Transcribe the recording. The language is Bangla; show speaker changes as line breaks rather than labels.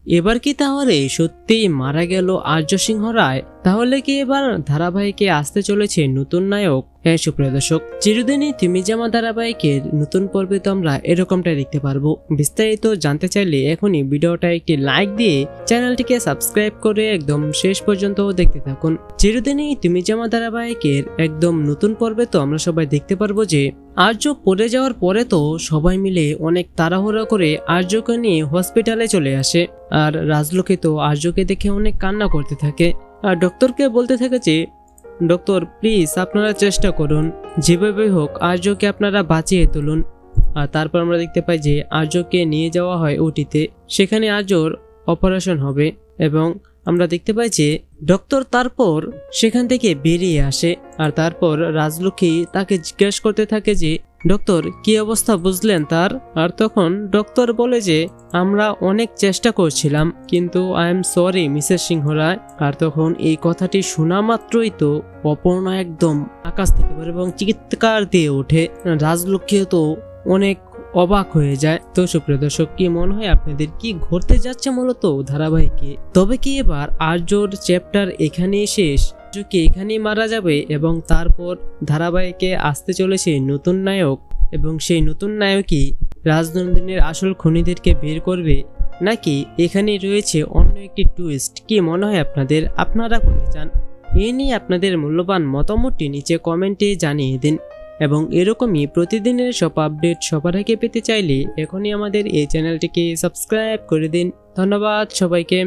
এবার কি তাহলে সত্যিই মারা গেল আর্য সিংহ রায়? তাহলে কি এবার ধারাবাহিকে আসতে চলেছে নতুন নায়ক? হ্যাঁ সুপ্রিয় দর্শক, চিরদিনই তুমি জামা ধারাবাহিকের নতুন পর্বে তো আমরা এরকমটাই দেখতে পারবো। বিস্তারিত জানতে চাইলে এখনই ভিডিওটা একটি লাইক দিয়ে চ্যানেলটিকে সাবস্ক্রাইব করে একদম শেষ পর্যন্ত দেখতে থাকুন। চিরদিনই তুমি জামা ধারাবাহিকের একদম নতুন পর্বে তো আমরা সবাই দেখতে পারবো যে আর্য পড়ে যাওয়ার পরে তো সবাই মিলে অনেক তাড়াহুড়া করে আর্যকে নিয়ে হসপিটালে চলে আসে। আর রাজলক্ষ্মী তো আর্যকে দেখে অনেক কান্না করতে থাকে আর ডক্টরকে বলতে থাকে যে ডক্টর প্লিজ আপনারা চেষ্টা করুন, যেভাবে হোক আর্যকে আপনারা বাঁচিয়ে তুলুন। আর তারপর আমরা দেখতে পাই যে আর্যকে নিয়ে যাওয়া হয় ওটিতে, সেখানে আর্যর অপারেশন হবে এবং আমরা দেখতে পাই যে ডক্টর তারপর সেখান থেকে বেরিয়ে আসে। আর তারপর রাজলক্ষ্মী তাকে জিজ্ঞেস করতে থাকে যে ডক্টর কি অবস্থা বুঝলেন তার? আর তখন ডক্টর বলে যে আমরা অনেক চেষ্টা করছিলাম, কিন্তু আই এম সরি মিসেস সিংহ রায়। আর তখন এই কথাটি শোনা মাত্রই তো অপর্ণা একদম আকাশ থেকে পড়ে এবং চিৎকার দিয়ে ওঠে। রাজলক্ষ্মী তো অনেক অবাক হয়ে যায়। তো সুপ্রিয় দর্শক, কি মনে হয় আপনাদের কি ঘটতে যাচ্ছে মূলত ধারাবাহিকে? তবে কি এবার আর্যর চ্যাপ্টার এখানেই শেষ? কি এখানেই মারা যাবে এবং তারপর ধারাবাহিকে আসতে চলেছে নতুন নায়ক এবং সেই নতুন নায়কই রাজনন্দিনীর আসল খুনিদেরকে বের করবে, নাকি এখানে রয়েছে অন্য একটি টুইস্ট? কি মনে হয় আপনাদের? আপনারা কোনটি চান? এ নিয়ে আপনাদের মূল্যবান মতামতটি নিচে কমেন্টে জানিয়ে দিন এবং এরকমই প্রতিদিনের সব আপডেট সবার আগে পেতে চাইলে এখনই আমাদের এই চ্যানেলটিকে সাবস্ক্রাইব করে দিন। ধন্যবাদ সবাইকে।